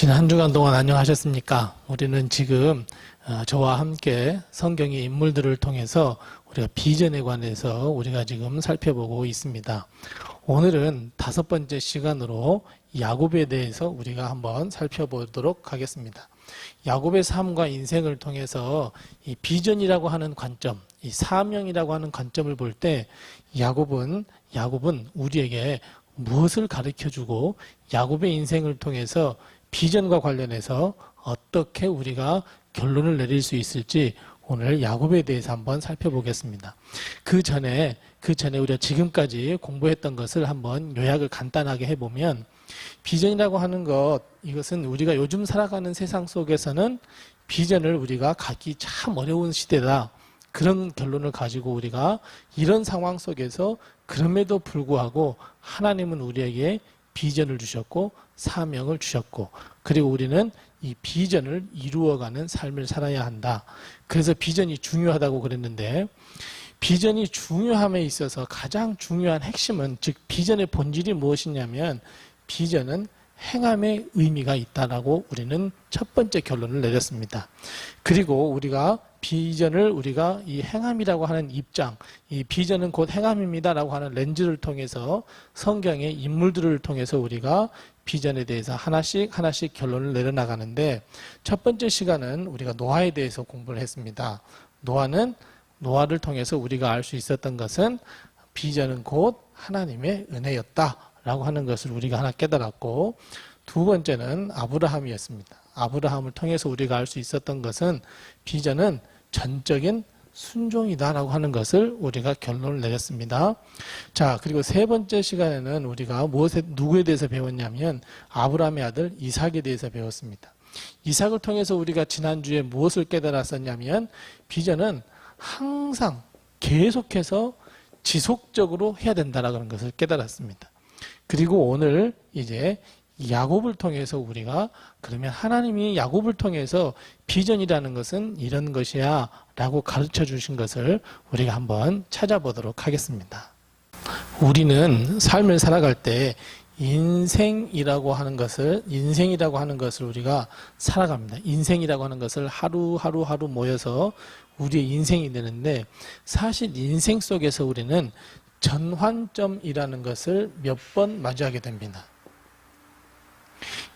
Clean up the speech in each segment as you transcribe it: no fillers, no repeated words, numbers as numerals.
지난 한 주간 동안 안녕하셨습니까? 우리는 지금 저와 함께 성경의 인물들을 통해서 우리가 비전에 관해서 우리가 지금 살펴보고 있습니다. 오늘은 5번째 시간으로 야곱에 대해서 우리가 한번 살펴보도록 하겠습니다. 야곱의 삶과 인생을 통해서 이 비전이라고 하는 관점, 이 사명이라고 하는 관점을 볼 때 야곱은 우리에게 무엇을 가르쳐주고 야곱의 인생을 통해서 비전과 관련해서 어떻게 우리가 결론을 내릴 수 있을지 오늘 야곱에 대해서 한번 살펴보겠습니다. 그 전에 우리가 지금까지 공부했던 것을 한번 요약을 간단하게 해보면 비전이라고 하는 것, 이것은 우리가 요즘 살아가는 세상 속에서는 비전을 우리가 갖기 참 어려운 시대다. 그런 결론을 가지고 우리가 이런 상황 속에서 그럼에도 불구하고 하나님은 우리에게 비전을 주셨고 사명을 주셨고 그리고 우리는 이 비전을 이루어가는 삶을 살아야 한다. 그래서 비전이 중요하다고 그랬는데 비전이 중요함에 있어서 가장 중요한 핵심은 즉 비전의 본질이 무엇이냐면 비전은 행함의 의미가 있다라고 우리는 첫 번째 결론을 내렸습니다. 그리고 우리가 비전을 우리가 이 행함이라고 하는 입장, 이 비전은 곧 행함입니다라고 하는 렌즈를 통해서 성경의 인물들을 통해서 우리가 비전에 대해서 하나씩 결론을 내려나가는데 첫 번째 시간은 우리가 노아에 대해서 공부를 했습니다. 노아를 통해서 우리가 알 수 있었던 것은 비전은 곧 하나님의 은혜였다라고 하는 것을 우리가 하나 깨달았고 두 번째는 아브라함이었습니다. 아브라함을 통해서 우리가 알 수 있었던 것은 비전은 전적인 순종이다라고 하는 것을 우리가 결론을 내렸습니다. 자, 그리고 세 번째 시간에는 우리가 누구에 대해서 배웠냐면 아브라함의 아들 이삭에 대해서 배웠습니다. 이삭을 통해서 우리가 지난주에 무엇을 깨달았었냐면 비전은 항상 계속해서 지속적으로 해야 된다라는 것을 깨달았습니다. 그리고 오늘 이제 야곱을 통해서 우리가 그러면 하나님이 야곱을 통해서 비전이라는 것은 이런 것이야 라고 가르쳐 주신 것을 우리가 한번 찾아보도록 하겠습니다. 우리는 삶을 살아갈 때 인생이라고 하는 것을 우리가 살아갑니다. 인생이라고 하는 것을 하루 모여서 우리의 인생이 되는데 사실 인생 속에서 우리는 전환점이라는 것을 몇 번 마주하게 됩니다.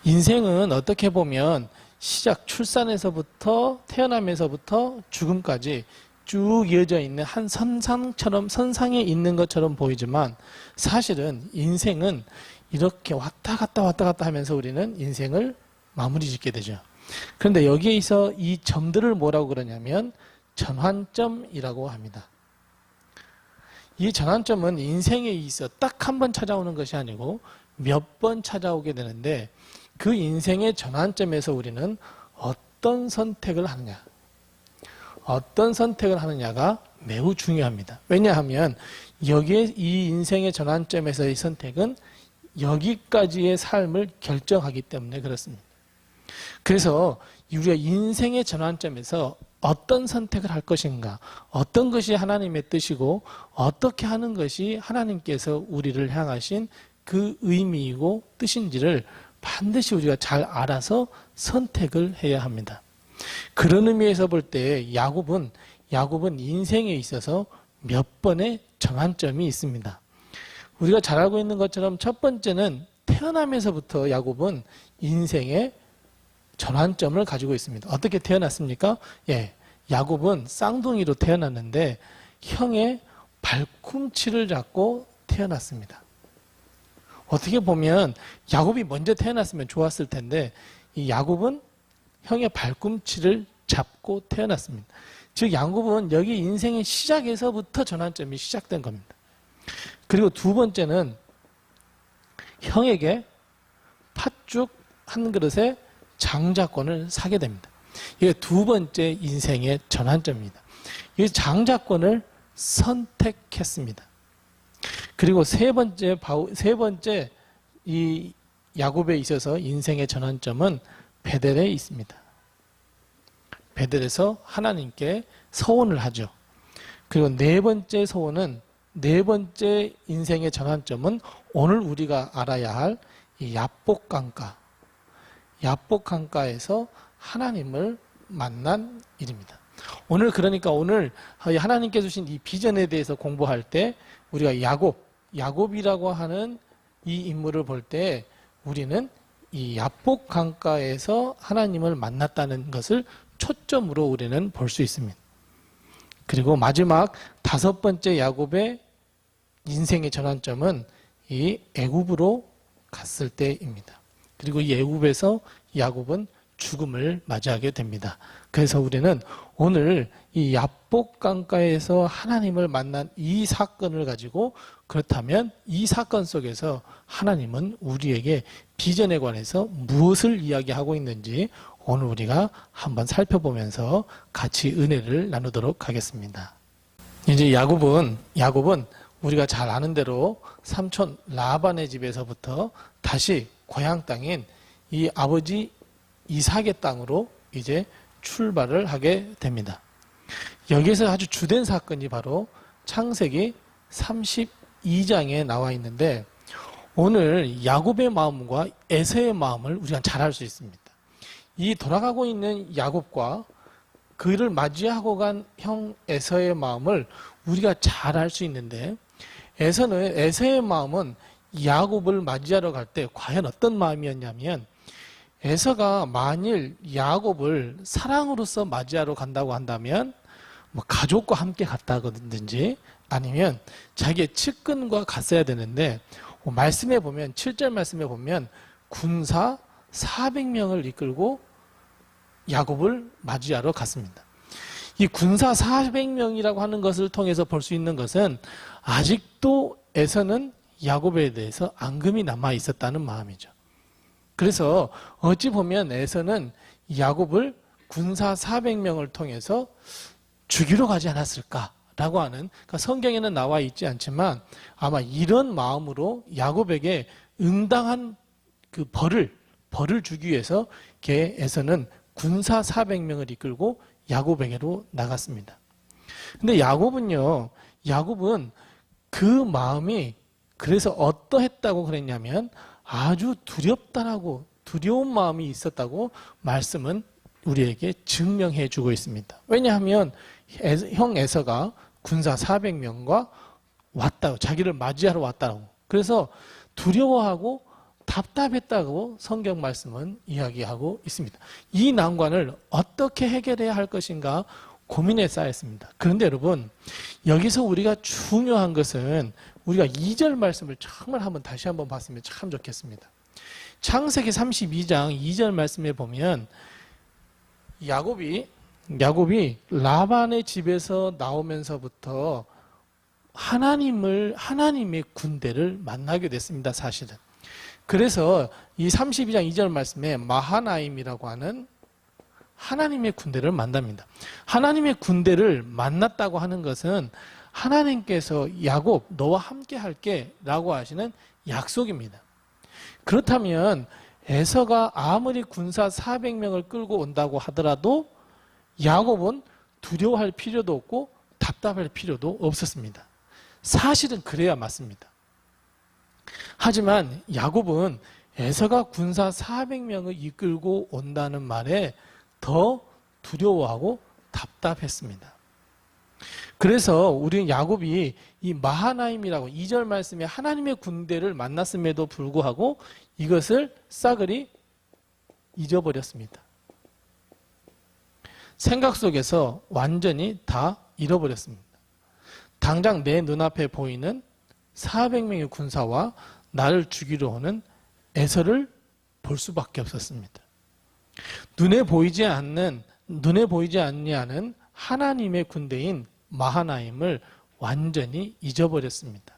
인생은 어떻게 보면 출산에서부터 태어나면서부터 죽음까지 쭉 이어져 있는 한 선상에 있는 것처럼 보이지만 사실은 인생은 이렇게 왔다 갔다 하면서 우리는 인생을 마무리 짓게 되죠. 그런데 여기에서 이 점들을 뭐라고 그러냐면 전환점이라고 합니다. 이 전환점은 인생에 있어 딱 한 번 찾아오는 것이 아니고 몇 번 찾아오게 되는데 그 인생의 전환점에서 우리는 어떤 선택을 하느냐가 매우 중요합니다. 왜냐하면 여기에 이 인생의 전환점에서의 선택은 여기까지의 삶을 결정하기 때문에 그렇습니다. 그래서 우리가 인생의 전환점에서 어떤 선택을 할 것인가, 어떤 것이 하나님의 뜻이고 어떻게 하는 것이 하나님께서 우리를 향하신 그 의미이고 뜻인지를 반드시 우리가 잘 알아서 선택을 해야 합니다. 그런 의미에서 볼 때 야곱은 인생에 있어서 몇 번의 전환점이 있습니다. 우리가 잘 알고 있는 것처럼 첫 번째는 태어나면서부터 야곱은 인생의 전환점을 가지고 있습니다. 어떻게 태어났습니까? 야곱은 쌍둥이로 태어났는데 형의 발꿈치를 잡고 태어났습니다. 어떻게 보면 야곱이 먼저 태어났으면 좋았을 텐데 이 야곱은 형의 발꿈치를 잡고 태어났습니다. 즉 야곱은 여기 인생의 시작에서부터 전환점이 시작된 겁니다. 그리고 두 번째는 형에게 팥죽 한 그릇에 장자권을 사게 됩니다. 이게 두 번째 인생의 전환점입니다. 이 장자권을 선택했습니다. 그리고 세 번째 이 야곱에 있어서 인생의 전환점은 베델에 있습니다. 베델에서 하나님께 서원을 하죠. 그리고 네 번째 인생의 전환점은 오늘 우리가 알아야 할 이 야복강가. 야복 강가에서 하나님을 만난 일입니다. 오늘 그러니까 오늘 하나님께 주신 이 비전에 대해서 공부할 때 우리가 야곱이라고 하는 이 인물을 볼 때 우리는 이 야복 강가에서 하나님을 만났다는 것을 초점으로 우리는 볼 수 있습니다. 그리고 마지막 5번째 야곱의 인생의 전환점은 이 애굽으로 갔을 때입니다. 그리고 이 애굽에서 야곱은 죽음을 맞이하게 됩니다. 그래서 우리는 오늘 이 야복 강가에서 하나님을 만난 이 사건을 가지고 그렇다면 이 사건 속에서 하나님은 우리에게 비전에 관해서 무엇을 이야기하고 있는지 오늘 우리가 한번 살펴보면서 같이 은혜를 나누도록 하겠습니다. 이제 야곱은 우리가 잘 아는 대로 삼촌 라반의 집에서부터 다시 고향 땅인 이 아버지 이삭의 땅으로 이제 출발을 하게 됩니다. 여기에서 아주 주된 사건이 바로 창세기 32장에 나와 있는데 오늘 야곱의 마음과 에서의 마음을 우리가 잘 알 수 있습니다. 이 돌아가고 있는 야곱과 그를 맞이하고 간 형 에서의 마음을 우리가 잘 알 수 있는데 에서의 마음은 야곱을 맞이하러 갈 때 과연 어떤 마음이었냐면 에서가 만일 야곱을 사랑으로서 맞이하러 간다고 한다면 뭐 가족과 함께 갔다든지 아니면 자기의 측근과 갔어야 되는데 말씀에 보면 7절 말씀에 보면 군사 400명을 이끌고 야곱을 맞이하러 갔습니다. 이 군사 400명이라고 하는 것을 통해서 볼 수 있는 것은 아직도 에서는 야곱에 대해서 앙금이 남아 있었다는 마음이죠. 그래서 어찌 보면 에서는 야곱을 군사 400명을 통해서 죽이러 가지 않았을까라고 하는, 그러니까 성경에는 나와 있지 않지만 아마 이런 마음으로 야곱에게 응당한 그 벌을 주기 위해서 에서는 군사 400명을 이끌고 야곱에게로 나갔습니다. 근데 야곱은 그 마음이 그래서 어떠했다고 그랬냐면 아주 두려운 마음이 있었다고 말씀은 우리에게 증명해 주고 있습니다. 왜냐하면 형 에서가 군사 400명과 자기를 맞이하러 왔다고. 그래서 두려워하고 답답했다고 성경 말씀은 이야기하고 있습니다. 이 난관을 어떻게 해결해야 할 것인가 고민에 쌓였습니다. 그런데 여러분, 여기서 우리가 중요한 것은 우리가 2절 말씀을 정말 다시 한번 봤으면 참 좋겠습니다. 창세기 32장 2절 말씀에 보면 야곱이 라반의 집에서 나오면서부터 하나님의 군대를 만나게 됐습니다. 사실은. 그래서 이 32장 2절 말씀에 마하나임이라고 하는 하나님의 군대를 만납니다. 하나님의 군대를 만났다고 하는 것은 하나님께서 야곱 너와 함께 할게 라고 하시는 약속입니다. 그렇다면 에서가 아무리 군사 400명을 끌고 온다고 하더라도 야곱은 두려워할 필요도 없고 답답할 필요도 없었습니다. 사실은 그래야 맞습니다. 하지만 야곱은 에서가 군사 400명을 이끌고 온다는 말에 더 두려워하고 답답했습니다. 그래서 우리는 야곱이 이 마하나임이라고 2절 말씀에 하나님의 군대를 만났음에도 불구하고 이것을 싸그리 잊어버렸습니다. 생각 속에서 완전히 다 잃어버렸습니다. 당장 내 눈앞에 보이는 400명의 군사와 나를 죽이러 오는 에서를 볼 수밖에 없었습니다. 눈에 보이지 않는 하나님의 군대인 마하나임을 완전히 잊어버렸습니다.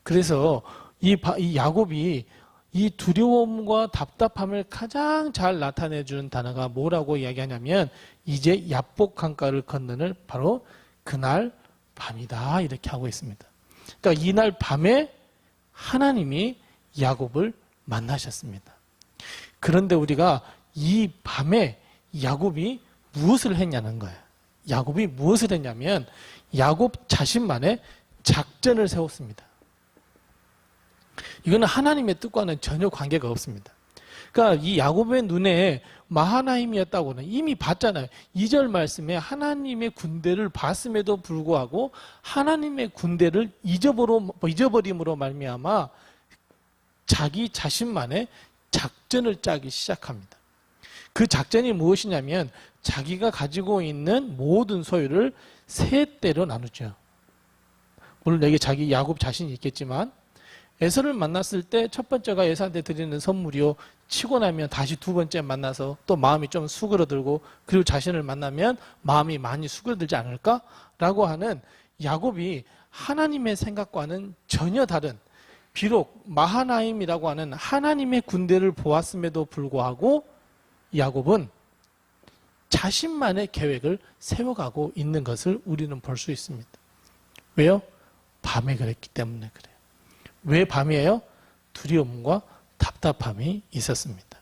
그래서 이 야곱이 이 두려움과 답답함을 가장 잘 나타내주는 단어가 뭐라고 이야기하냐면 이제 야복 강가를 건너는 바로 그날 밤이다 이렇게 하고 있습니다. 그러니까 이날 밤에 하나님이 야곱을 만나셨습니다. 그런데 우리가 이 밤에 야곱이 무엇을 했냐는 거예요. 야곱이 무엇을 했냐면 야곱 자신만의 작전을 세웠습니다. 이거는 하나님의 뜻과는 전혀 관계가 없습니다. 그러니까 이 야곱의 눈에 마하나임이었다고는 이미 봤잖아요. 2절 말씀에 하나님의 군대를 봤음에도 불구하고 하나님의 군대를 잊어버림으로 말미암아 자기 자신만의 작전을 짜기 시작합니다. 그 작전이 무엇이냐면 자기가 가지고 있는 모든 소유를 세 대로 나누죠. 물론 여기 자기 야곱 자신이 있겠지만 에서를 만났을 때 첫 번째가 에서한테 드리는 선물이요. 치고 나면 다시 두 번째 만나서 또 마음이 좀 수그러들고 그리고 자신을 만나면 마음이 많이 수그러들지 않을까라고 하는 야곱이 하나님의 생각과는 전혀 다른, 비록 마하나임이라고 하는 하나님의 군대를 보았음에도 불구하고 야곱은 자신만의 계획을 세워가고 있는 것을 우리는 볼 수 있습니다. 왜요? 밤에 그랬기 때문에 그래요. 왜 밤이에요? 두려움과 답답함이 있었습니다.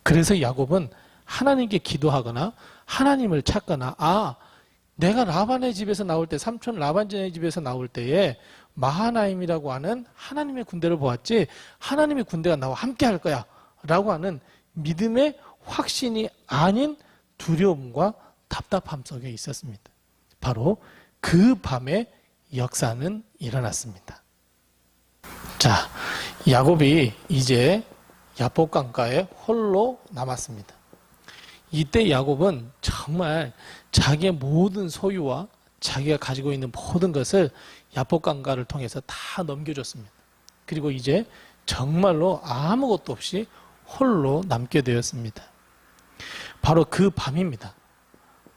그래서 야곱은 하나님께 기도하거나 하나님을 찾거나 내가 라반의 집에서 나올 때, 삼촌 라반의 집에서 나올 때에 마하나임이라고 하는 하나님의 군대를 보았지 하나님의 군대가 나와 함께 할 거야 라고 하는 믿음의 확신이 아닌 두려움과 답답함 속에 있었습니다. 바로 그 밤에 역사는 일어났습니다. 자, 야곱이 이제 야복 강가에 홀로 남았습니다. 이때 야곱은 정말 자기의 모든 소유와 자기가 가지고 있는 모든 것을 야복 강가를 통해서 다 넘겨줬습니다. 그리고 이제 정말로 아무것도 없이 홀로 남게 되었습니다. 바로 그 밤입니다.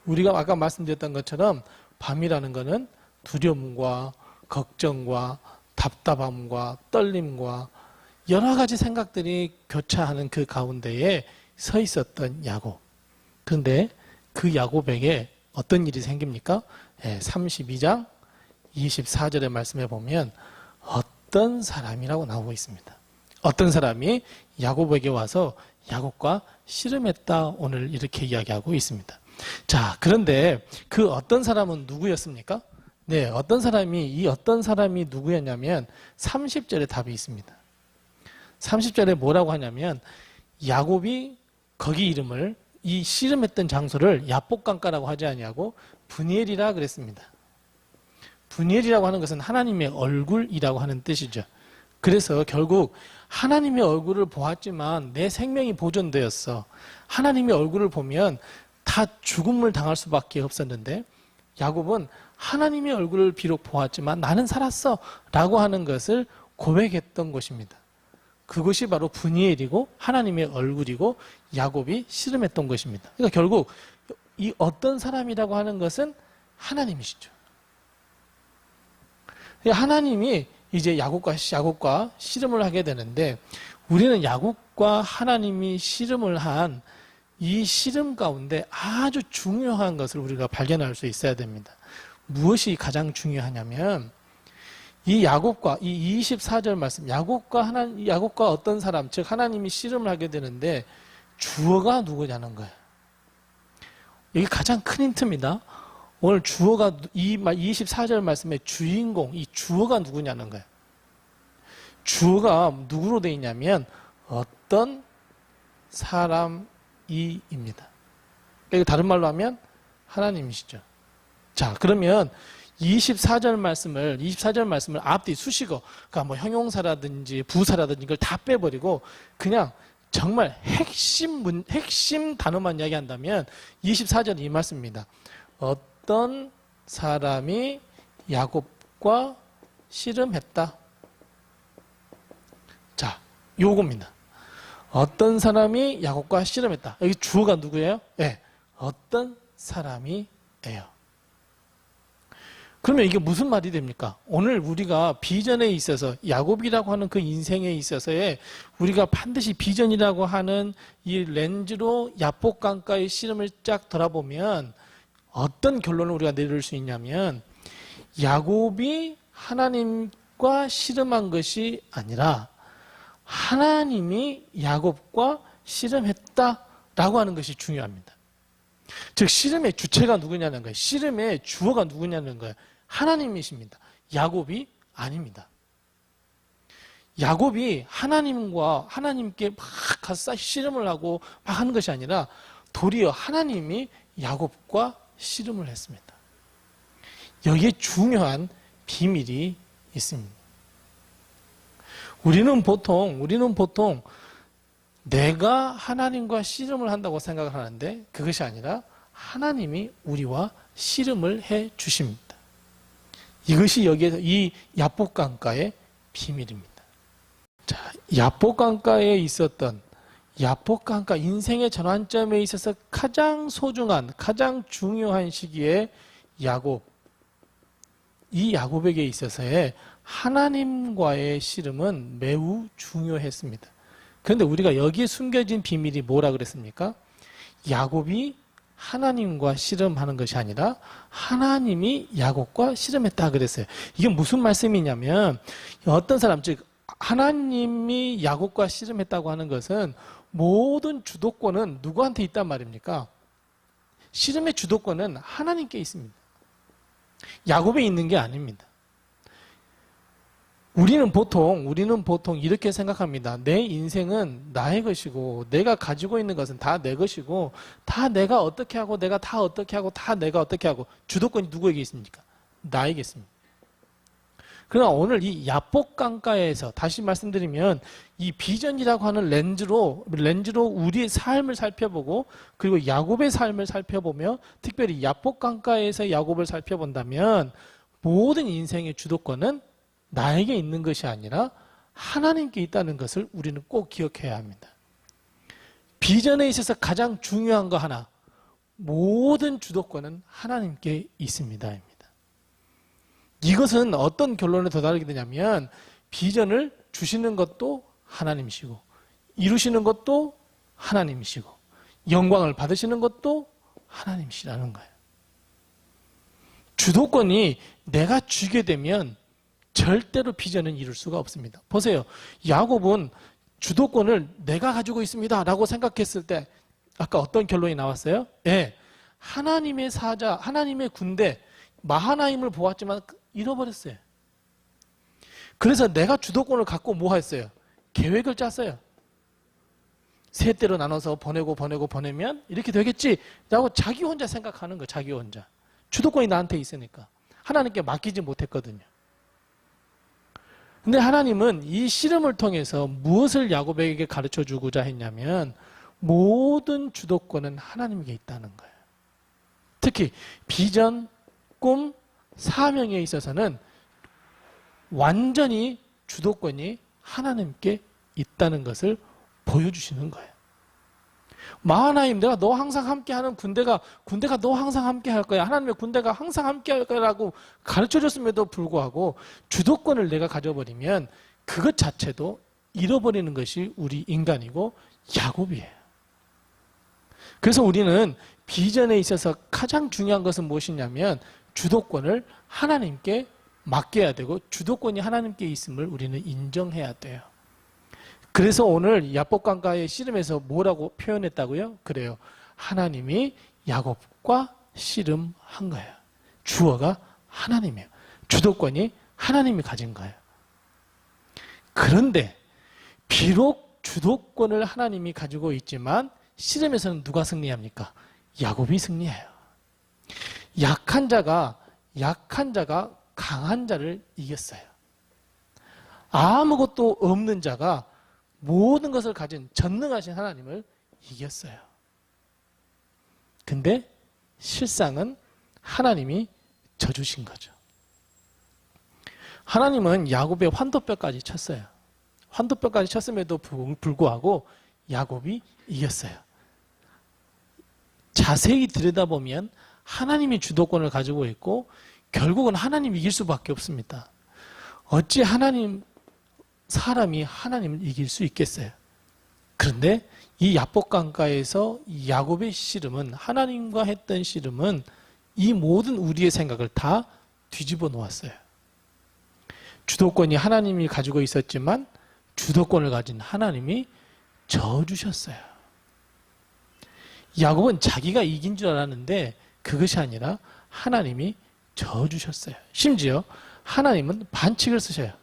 우리가 아까 말씀드렸던 것처럼 밤이라는 것은 두려움과 걱정과 답답함과 떨림과 여러 가지 생각들이 교차하는 그 가운데에 서 있었던 야곱. 그런데 그 야곱에게 어떤 일이 생깁니까? 32장 24절의 말씀에 보면 어떤 사람이라고 나오고 있습니다. 어떤 사람이 야곱에게 와서 야곱과 씨름했다, 오늘 이렇게 이야기하고 있습니다. 자, 그런데 그 어떤 사람은 누구였습니까? 네, 이 어떤 사람이 누구였냐면 30절에 답이 있습니다. 30절에 뭐라고 하냐면 야곱이 거기 이름을, 이 씨름했던 장소를 야복강가라고 하지 아니하고 브니엘이라 그랬습니다. 브니엘이라고 하는 것은 하나님의 얼굴이라고 하는 뜻이죠. 그래서 결국 하나님의 얼굴을 보았지만 내 생명이 보존되었어. 하나님의 얼굴을 보면 다 죽음을 당할 수밖에 없었는데 야곱은 하나님의 얼굴을 비록 보았지만 나는 살았어 라고 하는 것을 고백했던 것입니다. 그것이 바로 브니엘이고 하나님의 얼굴이고 야곱이 씨름했던 것입니다. 그러니까 결국 이 어떤 사람이라고 하는 것은 하나님이시죠. 하나님이 이제 야곱과 씨름을 하게 되는데 우리는 야곱과 하나님이 씨름을 한 이 씨름 가운데 아주 중요한 것을 우리가 발견할 수 있어야 됩니다. 무엇이 가장 중요하냐면 이 야곱과 이 24절 말씀, 야곱과 어떤 사람, 즉 하나님이 씨름을 하게 되는데 주어가 누구냐는 거예요. 이게 가장 큰 힌트입니다. 오늘 주어가 이 24절 말씀의 주인공, 이 주어가 누구냐는 거예요. 주어가 누구로 되어 있냐면 어떤 사람이입니다. 다른 말로 하면 하나님이시죠. 자, 그러면 24절 말씀을 앞뒤 수식어, 그러니까 뭐 형용사라든지 부사라든지 이걸 다 빼버리고 그냥 정말 핵심 단어만 이야기한다면 24절 이 말씀입니다. 어떤 사람이 야곱과 씨름했다. 자, 요겁니다. 어떤 사람이 야곱과 씨름했다. 여기 주어가 누구예요? 네, 어떤 사람이에요. 그러면 이게 무슨 말이 됩니까? 오늘 우리가 비전에 있어서 야곱이라고 하는 그 인생에 있어서의 우리가 반드시 비전이라고 하는 이 렌즈로 야복강가의 씨름을 쫙 돌아보면 어떤 결론을 우리가 내릴 수 있냐면 야곱이 하나님과 씨름한 것이 아니라 하나님이 야곱과 씨름했다라고 하는 것이 중요합니다. 즉 씨름의 주체가 누구냐는 거예요. 씨름의 주어가 누구냐는 거예요. 하나님이십니다. 야곱이 아닙니다. 야곱이 하나님께 막 가서 씨름을 하고 막 하는 것이 아니라 도리어 하나님이 야곱과 씨름을 했습니다. 여기에 중요한 비밀이 있습니다. 우리는 보통 내가 하나님과 씨름을 한다고 생각을 하는데 그것이 아니라 하나님이 우리와 씨름을 해 주십니다. 이것이 여기에서 이 야복강가의 비밀입니다. 자, 야복강가에 있었던 야복강가 인생의 전환점에 있어서 가장 소중한, 가장 중요한 시기에 이 야곱에게 있어서의 하나님과의 씨름은 매우 중요했습니다. 그런데 우리가 여기에 숨겨진 비밀이 뭐라 그랬습니까? 야곱이 하나님과 씨름하는 것이 아니라 하나님이 야곱과 씨름했다 그랬어요. 이게 무슨 말씀이냐면 어떤 사람, 즉 하나님이 야곱과 씨름했다고 하는 것은 모든 주도권은 누구한테 있단 말입니까? 씨름의 주도권은 하나님께 있습니다. 야곱에 있는 게 아닙니다. 우리는 보통 이렇게 생각합니다. 내 인생은 나의 것이고 내가 가지고 있는 것은 다 내 것이고 다 내가 어떻게 하고 내가 다 어떻게 하고 다 내가 어떻게 하고 주도권이 누구에게 있습니까? 나에게 있습니다. 그러나 오늘 이 야복강가에서 다시 말씀드리면 이 비전이라고 하는 렌즈로 우리의 삶을 살펴보고 그리고 야곱의 삶을 살펴보며 특별히 야복강가에서 야곱을 살펴본다면 모든 인생의 주도권은 나에게 있는 것이 아니라 하나님께 있다는 것을 우리는 꼭 기억해야 합니다. 비전에 있어서 가장 중요한 거 하나, 모든 주도권은 하나님께 있습니다. 이것은 어떤 결론에 도달하게 되냐면 비전을 주시는 것도 하나님이시고 이루시는 것도 하나님이시고 영광을 받으시는 것도 하나님이시라는 거예요. 주도권이 내가 쥐게 되면 절대로 비전은 이룰 수가 없습니다. 보세요. 야곱은 주도권을 내가 가지고 있습니다 라고 생각했을 때 아까 어떤 결론이 나왔어요? 네, 하나님의 사자, 하나님의 군대 마하나임을 보았지만 잃어버렸어요. 그래서 내가 주도권을 갖고 뭐 했어요? 계획을 짰어요. 세 대로 나눠서 보내면 이렇게 되겠지 라고 자기 혼자 생각하는 거예요. 자기 혼자. 주도권이 나한테 있으니까. 하나님께 맡기지 못했거든요. 근데 하나님은 이 씨름을 통해서 무엇을 야곱에게 가르쳐 주고자 했냐면 모든 주도권은 하나님에게 있다는 거예요. 특히 비전, 꿈, 사명에 있어서는 완전히 주도권이 하나님께 있다는 것을 보여주시는 거예요. 마하나임, 내가 너 항상 함께하는 군대가 너 항상 함께할 거야. 하나님의 군대가 항상 함께할 거라고 가르쳐줬음에도 불구하고 주도권을 내가 가져버리면 그것 자체도 잃어버리는 것이 우리 인간이고 야곱이에요. 그래서 우리는 비전에 있어서 가장 중요한 것은 무엇이냐면 주도권을 하나님께 맡겨야 되고 주도권이 하나님께 있음을 우리는 인정해야 돼요. 그래서 오늘 야복강가의 씨름에서 뭐라고 표현했다고요? 그래요. 하나님이 야곱과 씨름한 거예요. 주어가 하나님이에요. 주도권이 하나님이 가진 거예요. 그런데 비록 주도권을 하나님이 가지고 있지만 씨름에서는 누가 승리합니까? 야곱이 승리해요. 약한 자가 강한 자를 이겼어요. 아무것도 없는 자가 모든 것을 가진 전능하신 하나님을 이겼어요. 근데 실상은 하나님이 져주신 거죠. 하나님은 야곱의 환도뼈까지 쳤어요. 환도뼈까지 쳤음에도 불구하고 야곱이 이겼어요. 자세히 들여다보면 하나님이 주도권을 가지고 있고 결국은 하나님이 이길 수밖에 없습니다. 어찌 사람이 하나님을 이길 수 있겠어요? 그런데 이 야복강가에서 야곱의 씨름은 하나님과 했던 씨름은 이 모든 우리의 생각을 다 뒤집어 놓았어요. 주도권이 하나님이 가지고 있었지만 주도권을 가진 하나님이 져주셨어요. 야곱은 자기가 이긴 줄 알았는데 그것이 아니라 하나님이 져주셨어요. 심지어 하나님은 반칙을 쓰셔요.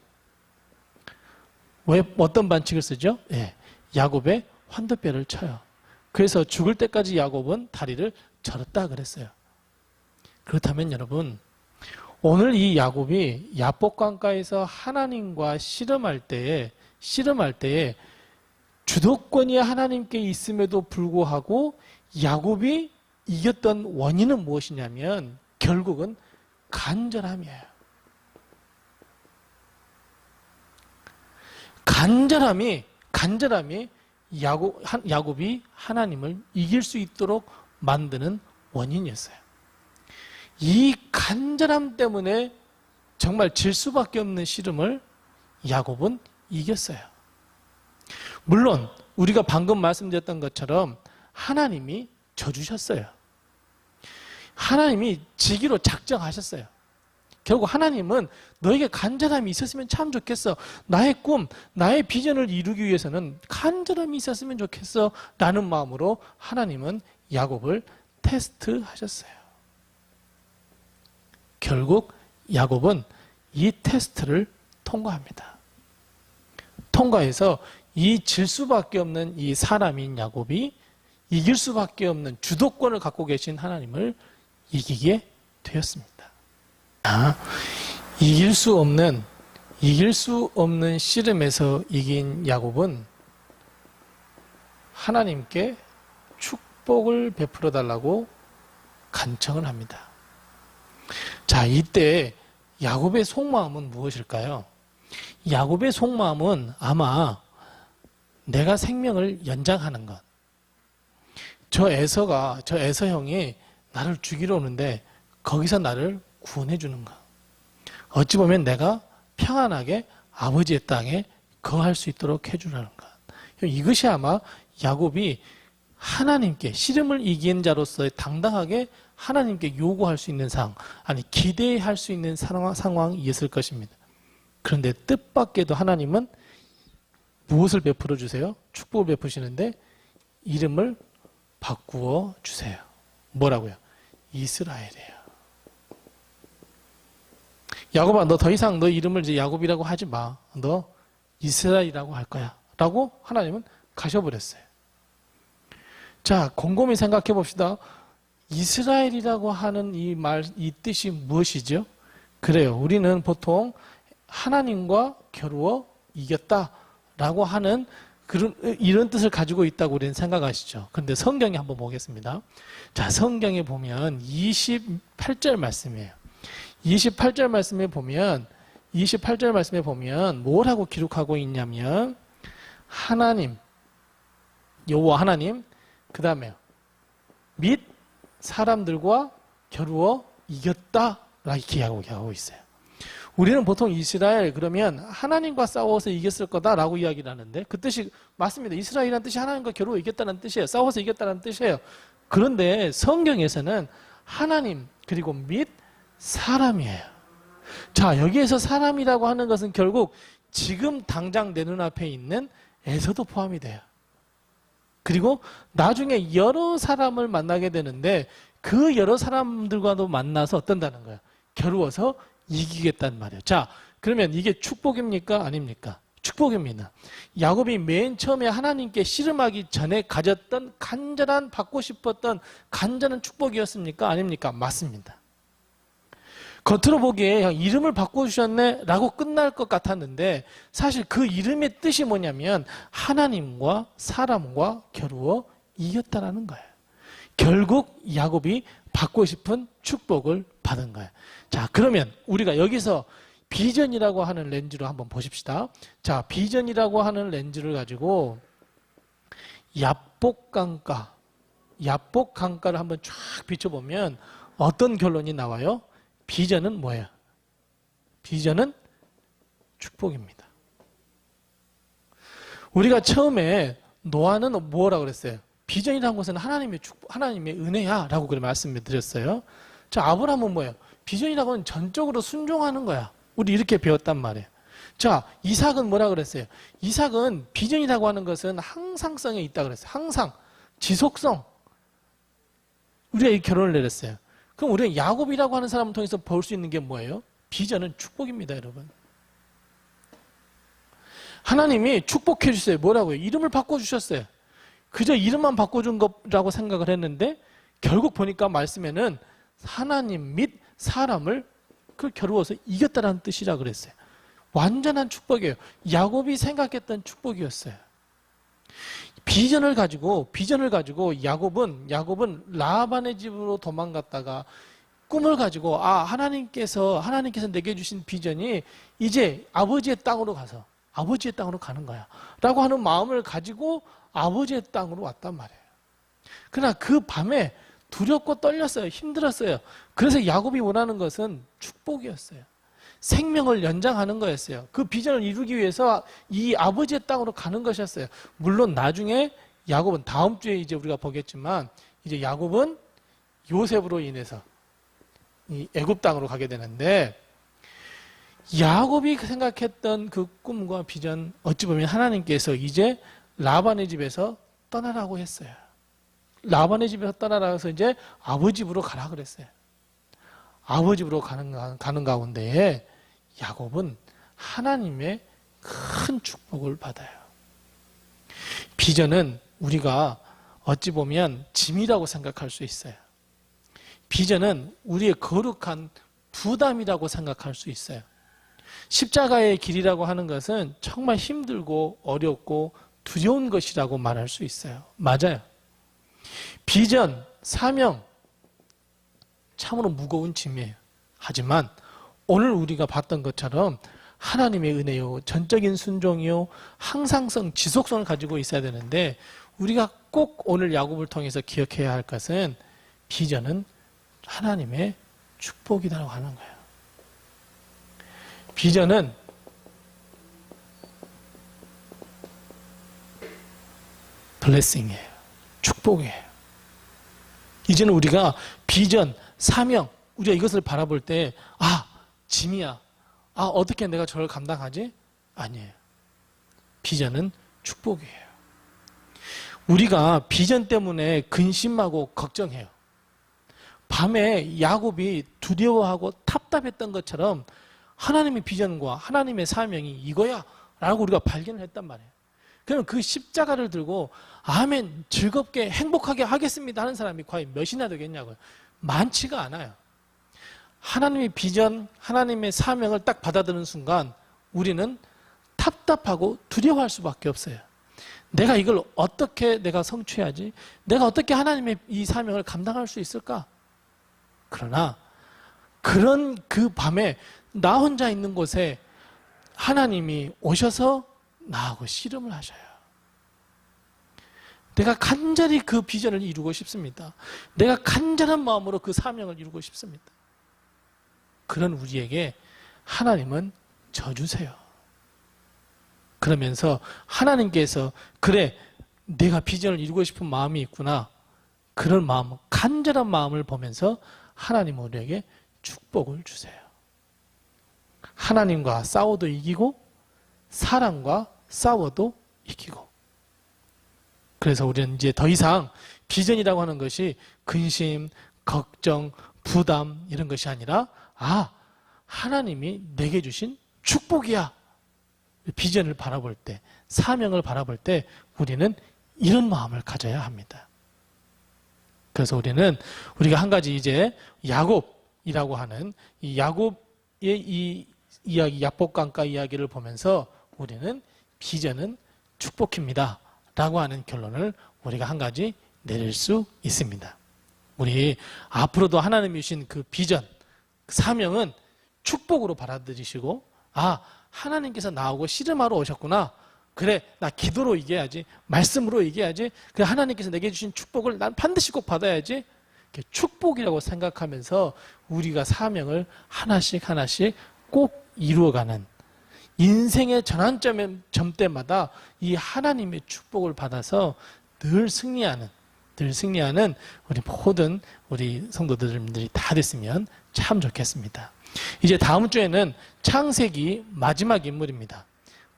왜 어떤 반칙을 쓰죠? 예, 야곱의 환도뼈를 쳐요. 그래서 죽을 때까지 야곱은 다리를 절었다 그랬어요. 그렇다면 여러분, 오늘 이 야곱이 야복강가에서 하나님과 씨름할 때에 주도권이 하나님께 있음에도 불구하고 야곱이 이겼던 원인은 무엇이냐면 결국은 간절함이에요. 간절함이 야곱이 하나님을 이길 수 있도록 만드는 원인이었어요. 이 간절함 때문에 정말 질 수밖에 없는 씨름을 야곱은 이겼어요. 물론 우리가 방금 말씀드렸던 것처럼 하나님이 져주셨어요. 하나님이 지기로 작정하셨어요. 결국 하나님은 너에게 간절함이 있었으면 참 좋겠어. 나의 꿈, 나의 비전을 이루기 위해서는 간절함이 있었으면 좋겠어. 라는 마음으로 하나님은 야곱을 테스트하셨어요. 결국 야곱은 이 테스트를 통과합니다. 통과해서 이 질 수밖에 없는 이 사람인 야곱이 이길 수밖에 없는 주도권을 갖고 계신 하나님을 이기게 되었습니다. 이길 수 없는 씨름에서 이긴 야곱은 하나님께 축복을 베풀어 달라고 간청을 합니다. 자, 이때 야곱의 속마음은 무엇일까요? 야곱의 속마음은 아마 내가 생명을 연장하는 것. 저 에서 형이 나를 죽이러 오는데 거기서 나를 구원해 주는 것. 어찌 보면 내가 평안하게 아버지의 땅에 거할 수 있도록 해주라는 것. 이것이 아마 야곱이 하나님께 씨름을 이긴 자로서 당당하게 하나님께 요구할 수 있는 기대할 수 있는 상황이었을 것입니다. 그런데 뜻밖에도 하나님은 무엇을 베풀어 주세요? 축복을 베푸시는데 이름을 바꾸어 주세요. 뭐라고요? 이스라엘이에요. 야곱아, 너 더 이상 너 이름을 이제 야곱이라고 하지 마. 너 이스라엘이라고 할 거야. 라고 하나님은 가셔버렸어요. 자, 곰곰이 생각해 봅시다. 이스라엘이라고 하는 이 뜻이 무엇이죠? 그래요. 우리는 보통 하나님과 겨루어 이겼다라고 하는 이런 뜻을 가지고 있다고 우리는 생각하시죠. 그런데 성경에 한번 보겠습니다. 자, 성경에 보면 28절 말씀이에요. 28절 말씀에 보면 뭐라고 기록하고 있냐면 하나님, 여호와 하나님, 그 다음에 및 사람들과 겨루어 이겼다라고 기하고 있어요. 우리는 보통 이스라엘 그러면 하나님과 싸워서 이겼을 거다라고 이야기를 하는데 그 뜻이 맞습니다. 이스라엘이라는 뜻이 하나님과 겨루어 이겼다는 뜻이에요. 싸워서 이겼다는 뜻이에요. 그런데 성경에서는 하나님 그리고 및 사람이에요. 자, 여기에서 사람이라고 하는 것은 결국 지금 당장 내 눈앞에 있는 에서도 포함이 돼요. 그리고 나중에 여러 사람을 만나게 되는데 그 여러 사람들과도 만나서 어떤다는 거예요? 겨루어서 이기겠다는 말이에요. 자, 그러면 이게 축복입니까? 아닙니까? 축복입니다. 야곱이 맨 처음에 하나님께 씨름하기 전에 가졌던 받고 싶었던 간절한 축복이었습니까? 아닙니까? 맞습니다. 겉으로 보기에 이름을 바꿔주셨네 라고 끝날 것 같았는데 사실 그 이름의 뜻이 뭐냐면 하나님과 사람과 겨루어 이겼다라는 거예요. 결국 야곱이 받고 싶은 축복을 받은 거예요. 자, 그러면 우리가 여기서 비전이라고 하는 렌즈로 한번 보십시다. 자, 비전이라고 하는 렌즈를 가지고 야복강가를 한번 쫙 비춰보면 어떤 결론이 나와요? 비전은 뭐예요? 비전은 축복입니다. 우리가 처음에 노아는 뭐라고 그랬어요? 비전이라는 것은 하나님의 축복, 하나님의 은혜야 라고 그렇게 말씀을 드렸어요. 자, 아브라함은 뭐예요? 비전이라고 하는 전적으로 순종하는 거야. 우리 이렇게 배웠단 말이에요. 자, 이삭은 뭐라 그랬어요? 이삭은 비전이라고 하는 것은 항상성에 있다 그랬어요. 항상, 지속성. 우리가 이 결론을 내렸어요. 그럼 우리가 야곱이라고 하는 사람을 통해서 볼 수 있는 게 뭐예요? 비전은 축복입니다, 여러분. 하나님이 축복해 주세요. 뭐라고요? 이름을 바꿔주셨어요. 그저 이름만 바꿔준 거라고 생각을 했는데 결국 보니까 말씀에는 하나님 및 사람을 그 겨루어서 이겼다라는 뜻이라 그랬어요. 완전한 축복이에요. 야곱이 생각했던 축복이었어요. 비전을 가지고 야곱은 라반의 집으로 도망갔다가 꿈을 가지고 하나님께서 내게 주신 비전이 이제 아버지의 땅으로 가는 거야 라고 하는 마음을 가지고 아버지의 땅으로 왔단 말이에요. 그러나 그 밤에 두렵고 떨렸어요. 힘들었어요. 그래서 야곱이 원하는 것은 축복이었어요. 생명을 연장하는 거였어요. 그 비전을 이루기 위해서 이 아버지의 땅으로 가는 것이었어요. 물론 나중에 야곱은 다음 주에 이제 우리가 보겠지만 이제 야곱은 요셉으로 인해서 이 애굽 땅으로 가게 되는데 야곱이 생각했던 그 꿈과 비전 어찌 보면 하나님께서 이제 라반의 집에서 떠나라고 했어요. 라반의 집에서 떠나라고 해서 이제 아버지 집으로 가라 그랬어요. 아버지 집으로 가는 가운데에 야곱은 하나님의 큰 축복을 받아요. 비전은 우리가 어찌 보면 짐이라고 생각할 수 있어요. 비전은 우리의 거룩한 부담이라고 생각할 수 있어요. 십자가의 길이라고 하는 것은 정말 힘들고 어렵고 두려운 것이라고 말할 수 있어요. 맞아요. 비전, 사명, 참으로 무거운 짐이에요. 하지만 오늘 우리가 봤던 것처럼 하나님의 은혜요, 전적인 순종이요, 항상성, 지속성을 가지고 있어야 되는데 우리가 꼭 오늘 야곱을 통해서 기억해야 할 것은 비전은 하나님의 축복이라고 하는 거예요. 비전은 블레싱이에요. 축복이에요. 이제는 우리가 비전, 사명, 우리가 이것을 바라볼 때 짐이야. 어떻게 내가 저를 감당하지? 아니에요. 비전은 축복이에요. 우리가 비전 때문에 근심하고 걱정해요. 밤에 야곱이 두려워하고 답답했던 것처럼 하나님의 비전과 하나님의 사명이 이거야 라고 우리가 발견을 했단 말이에요. 그럼 그 십자가를 들고 아멘 즐겁게 행복하게 하겠습니다 하는 사람이 과연 몇이나 되겠냐고요. 많지가 않아요. 하나님의 비전, 하나님의 사명을 딱 받아들이는 순간 우리는 답답하고 두려워할 수밖에 없어요. 내가 이걸 어떻게 내가 성취해야지? 내가 어떻게 하나님의 이 사명을 감당할 수 있을까? 그러나 그런 그 밤에 나 혼자 있는 곳에 하나님이 오셔서 나하고 씨름을 하셔요. 내가 간절히 그 비전을 이루고 싶습니다. 내가 간절한 마음으로 그 사명을 이루고 싶습니다. 그런 우리에게 하나님은 져주세요. 그러면서 하나님께서 그래 내가 비전을 이루고 싶은 마음이 있구나. 그런 마음, 간절한 마음을 보면서 하나님은 우리에게 축복을 주세요. 하나님과 싸워도 이기고 사람과 싸워도 이기고. 그래서 우리는 이제 더 이상 비전이라고 하는 것이 근심, 걱정, 부담 이런 것이 아니라 하나님이 내게 주신 축복이야. 비전을 바라볼 때, 사명을 바라볼 때 우리는 이런 마음을 가져야 합니다. 그래서 우리가 한 가지 이제 야곱이라고 하는 이 야곱의 이 이야기, 야복강가 이야기를 보면서 우리는 비전은 축복입니다 라고 하는 결론을 우리가 한 가지 내릴 수 있습니다. 우리 앞으로도 하나님이 주신 그 비전, 사명은 축복으로 받아들이시고 하나님께서 나하고 씨름하러 오셨구나. 그래 나 기도로 이겨야지, 말씀으로 이겨야지, 그래 하나님께서 내게 주신 축복을 난 반드시 꼭 받아야지, 축복이라고 생각하면서 우리가 사명을 하나씩 꼭 이루어가는 인생의 전환점 때마다 이 하나님의 축복을 받아서 늘 승리하는 우리 모든 우리 성도들이 다 됐으면 참 좋겠습니다. 이제 다음 주에는 창세기 마지막 인물입니다.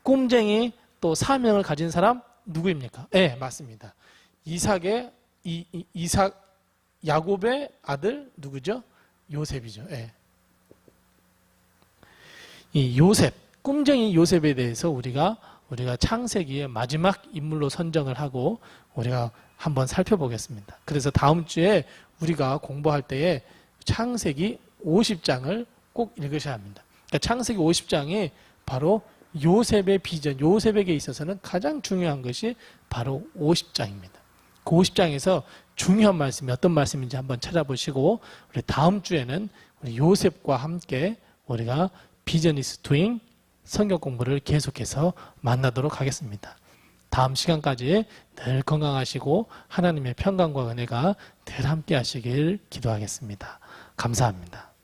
꿈쟁이 또 사명을 가진 사람 누구입니까? 네, 맞습니다. 야곱의 아들 누구죠? 요셉이죠. 네. 이 요셉, 꿈쟁이 요셉에 대해서 우리가 우리가 창세기의 마지막 인물로 선정을 하고 우리가 한번 살펴보겠습니다. 그래서 다음 주에 우리가 공부할 때에 창세기 50장을 꼭 읽으셔야 합니다. 그러니까 창세기 50장이 바로 요셉의 비전, 요셉에게 있어서는 가장 중요한 것이 바로 50장입니다. 그 50장에서 중요한 말씀이 어떤 말씀인지 한번 찾아보시고 우리 다음 주에는 우리 요셉과 함께 우리가 비전 이스 도잉 성경 공부를 계속해서 만나도록 하겠습니다. 다음 시간까지 늘 건강하시고 하나님의 평강과 은혜가 늘 함께 하시길 기도하겠습니다. 감사합니다.